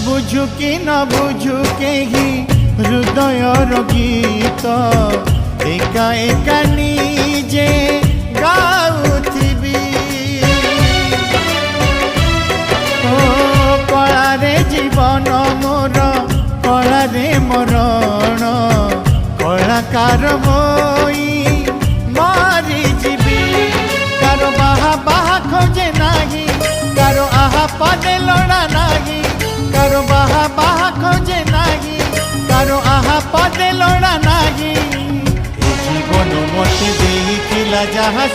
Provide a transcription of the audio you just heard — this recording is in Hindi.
बुझु कि न बुझु केही हृदयर गीत एका एका निजे गाउथिबी ओ कलारे जीवन मोर कलारे मरण कलाकार होई मारी जीवी कारो बाहा बाहा खोजे नाही कारो आहा पदे लोड़ा नाही कारो बाहा बाहा खोजे नाही कारो आहा पदे लोड़ा नाही ए जीवन मते देइथिला जहा